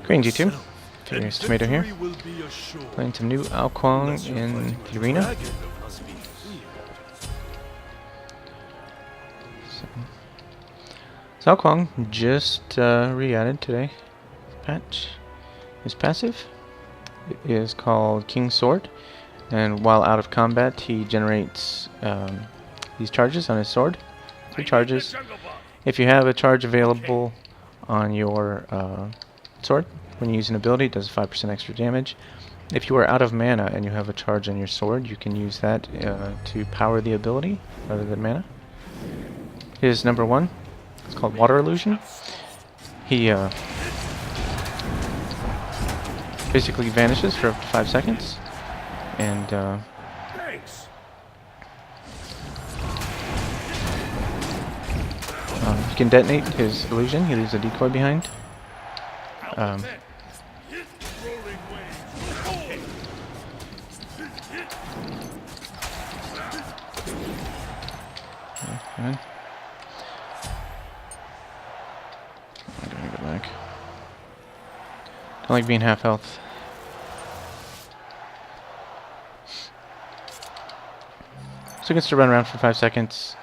Green G2. Furious Tomato here. Playing some new Ao Kuang in the arena. So Ao Kuang just re-added today. Patch. His passive is called King's Sword, and while out of combat he generates these charges on his sword. 3 charges. If you have a charge available on your sword when you use an ability, it does 5% extra damage. If you are out of mana and you have a charge on your sword, you can use that to power the ability rather than mana. His number 1 is called Water Illusion. He basically vanishes for up to 5 seconds, and you can detonate his illusion. He leaves a decoy behind. I'm gonna go back. Don't like being half health. So he gets to run around for 5 seconds.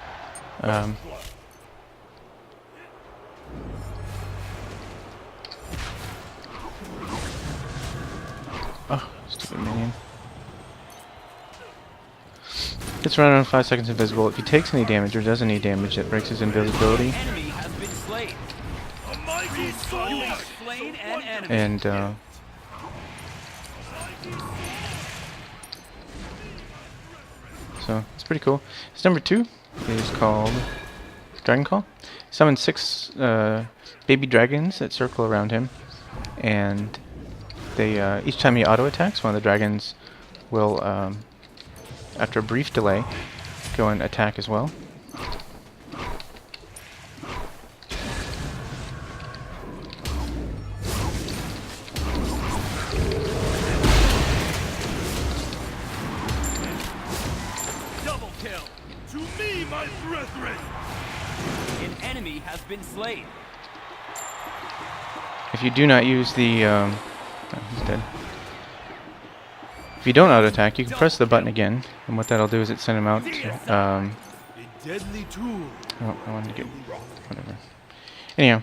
Oh, stupid minion. Gets run around 5 seconds invisible. If he takes any damage or does any damage, it breaks his invisibility. And so it's pretty cool. His number 2 is called Dragon Call. Summons 6 baby dragons that circle around him, and they each time he auto attacks, one of the dragons will, after a brief delay, go and attack as well. Double kill. To me, my brethren. An enemy has been slain. If you do not use the oh, he's dead. If you don't auto attack, you can press the button again, and what that'll do is it send him out. Oh, I wanted to get whatever. Anyhow,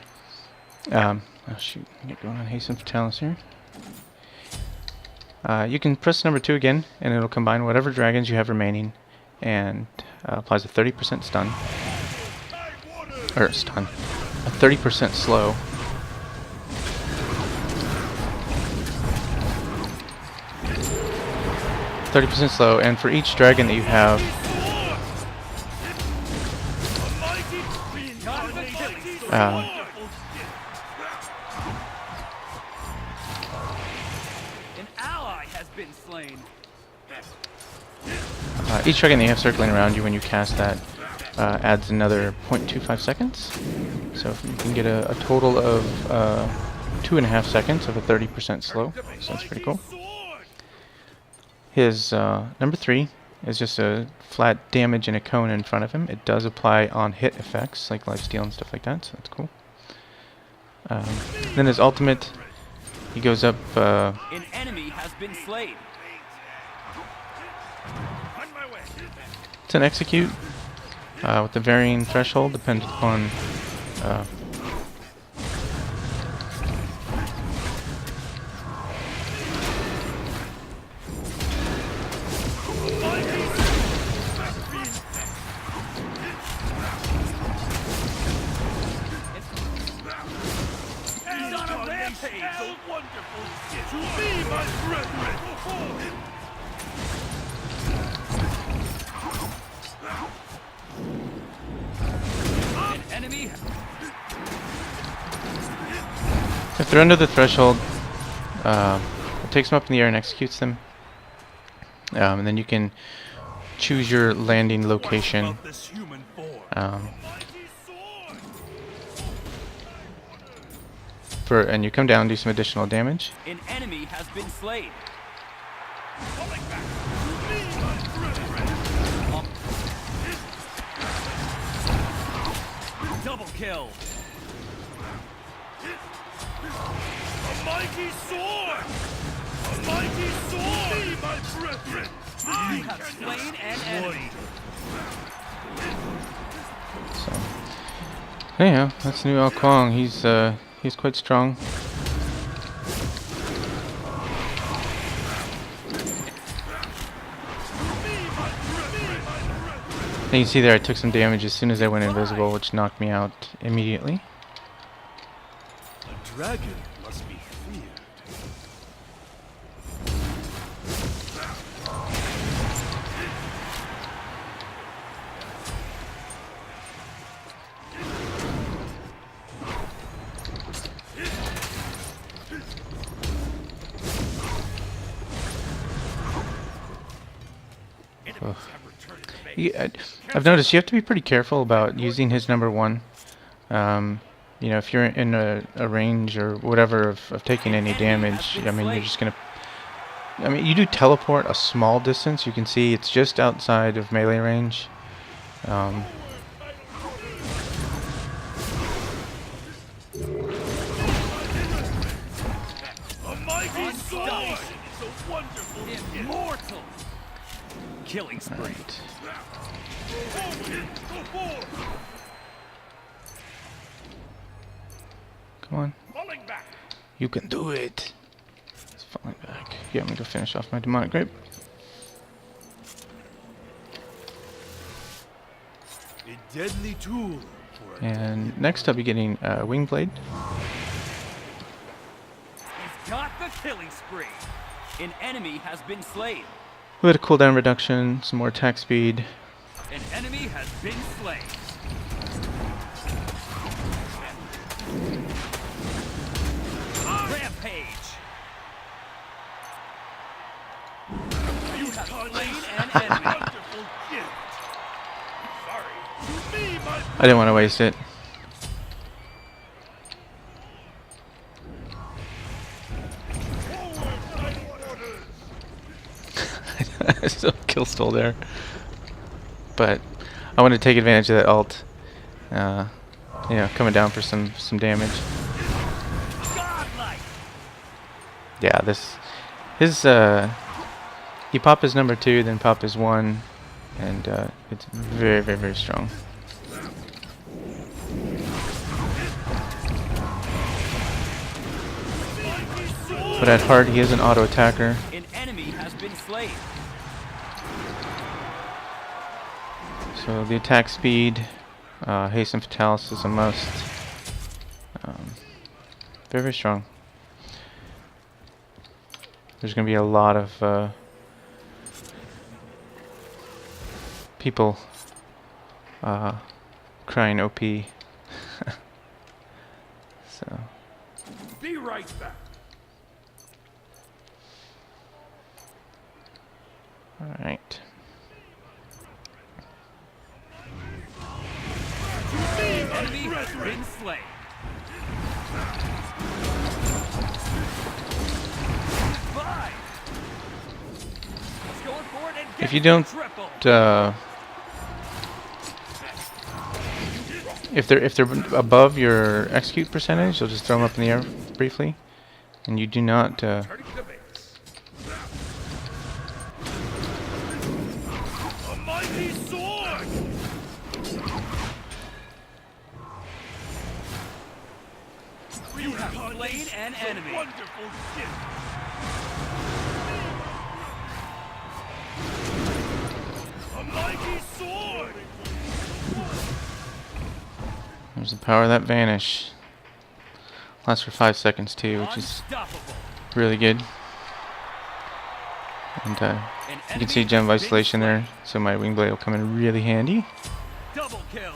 oh shoot, I get going on Hasten Fatalis here. You can press number 2 again, and it'll combine whatever dragons you have remaining, and applies a 30% stun, or stun, a 30% slow. 30% slow, and for each dragon that you have, An ally has been slain. each dragon that you have circling around you when you cast that adds another 0.25 seconds. So you can get a total of 2.5 seconds of a 30% slow. So that's pretty cool. His number 3 is just a flat damage and a cone in front of him. It does apply on hit effects like lifesteal and stuff like that, so that's cool. Then his ultimate, he goes up. An enemy has been slain. It's an execute with a varying threshold, depending upon. To me, my brethren. An enemy. If they're under the threshold, it takes them up in the air and executes them. And then you can choose your landing location. And you come down and do some additional damage. An enemy has been slain. Double kill. mighty sword! A mighty sword! Be my brethren! You have slain an enemy! So, anyhow, that's new Ao Kuang. He's quite strong. And you can see there I took some damage as soon as I went invisible, which knocked me out immediately. A dragon must be feared. I've noticed you have to be pretty careful about using his number one. You know, if you're in a range or whatever of taking any damage, I mean, you're just gonna. I mean, you do teleport a small distance. You can see it's just outside of melee range. A mighty sword is a wonderful immortal killing spree. Right. Come on. Falling back. You can do it. It's falling back. Yeah, I'm gonna go finish off my demonic grape. A deadly tool for And next I'll be getting wing blade. He's got the killing spree. An enemy has been slain. A bit of cooldown reduction, some more attack speed. An enemy has been slain. Rampage. You have slain an enemy. Wonderful gift. Sorry. To me, my I didn't want to waste it. Still kill stole there. But I want to take advantage of that ult. You know, coming down for some damage. godlike. Yeah, his you pop his number 2, then pop his 1, and it's very, very, very strong. But at heart, he is an auto attacker. An enemy has been slain. So the attack speed, haste and fatalis is a must. Very, very strong. There's going to be a lot of people crying OP. So. Be right back. All right. Enemy has been slain. Bye. He's going for it and If you gets don't, the triple. if they're above your execute percentage, you'll just throw them up in the air briefly, and you do not. Turning the base. A mighty sword. You have slain an enemy. Wonderful gift. A mighty sword. There's the power of that vanish. Lasts for 5 seconds too, which is Unstoppable. really good. And you can see gem of isolation there, so my wing blade will come in really handy. Double kill.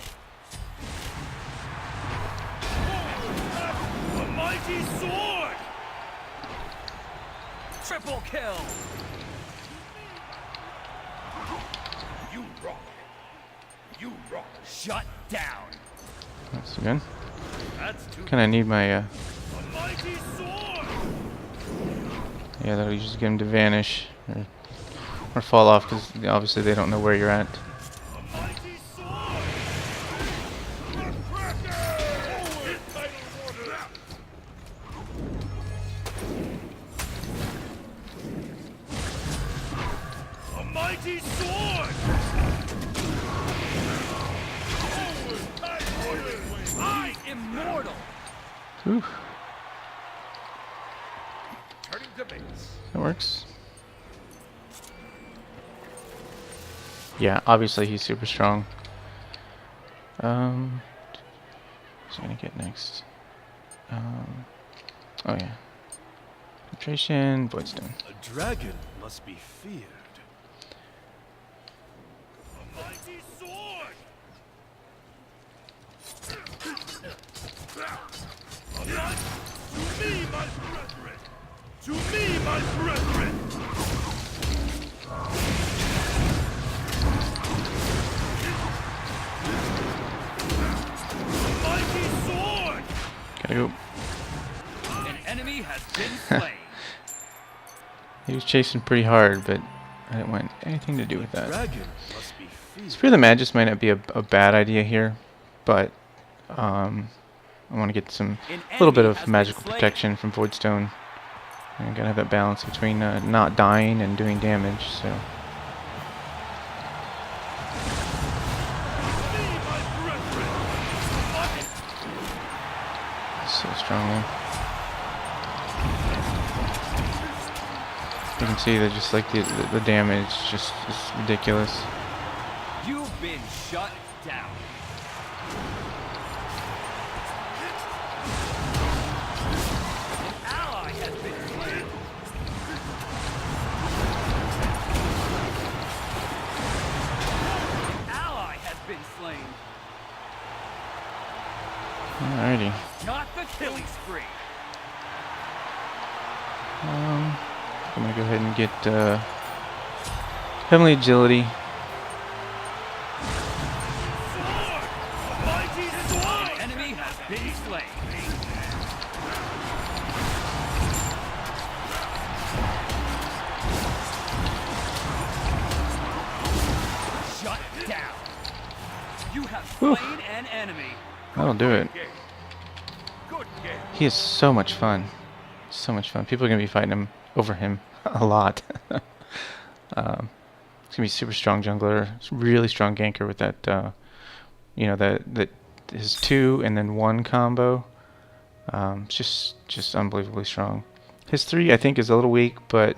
A mighty sword. Triple kill. You rock. You rock. Shut down. That's good. That's too. Kind of need my A mighty sword. yeah, that'll usually get him to vanish or fall off because obviously they don't know where you're at. A mighty sword. Cracker. Forward, tidal water. mighty sword! I immortal! Ooh, Turning to base. that works. Yeah, obviously he's super strong. What's he gonna get next? Oh yeah. Filtration, Voidstone. A dragon must be feared. A mighty sword! To me, my brethren! To me, my brethren! A mighty sword! Gotta go. An enemy has been slain. He was chasing pretty hard, but I didn't want anything to do with that. Dragon must be feared. Spear the Magus might not be a bad idea here, but I want to get some little bit of magical protection from Voidstone. I gotta have that balance between not dying and doing damage. So so strong there. You can see that just like the damage just is ridiculous. You've been shut down. An ally has been slain. An ally has been slain. Alrighty. Not the killing spree. I'm gonna go ahead and get Heavenly Agility. Sword! A mighty sword! An enemy has been slain. Shut down. You have slain an enemy. That'll do it. Good game. He is so much fun. So much fun. People are gonna be fighting him over him a lot. He's gonna be super strong jungler, really strong ganker with that. You know that his 2 and then 1 combo. Just unbelievably strong. His 3 I think is a little weak, but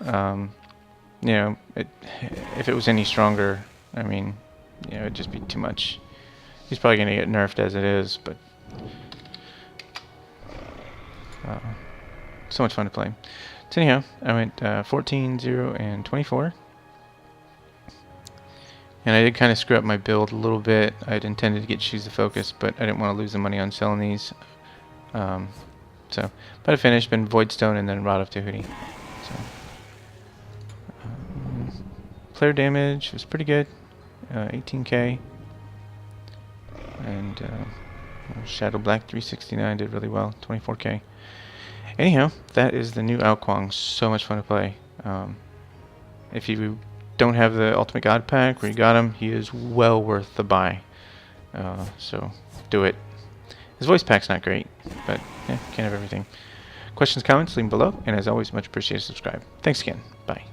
you know, if it was any stronger, I mean, you know, it'd just be too much. He's probably gonna get nerfed as it is, but so much fun to play. So anyhow, I went 14, 0, and 24. And I did kind of screw up my build a little bit. I'd intended to get Choose the Focus, but I didn't want to lose the money on selling these. But I finished, been Voidstone and then Rod of Tahuti. So, player damage was pretty good, 18k. And Shadow Black 369 did really well, 24k. Anyhow, that is the new Ao Kuang. So much fun to play. If you don't have the Ultimate God Pack, or you got him, he is well worth the buy. So do it. His voice pack's not great, but yeah, can't have everything. Questions, comments, leave them below, and as always, much appreciated. Subscribe. Thanks again. Bye.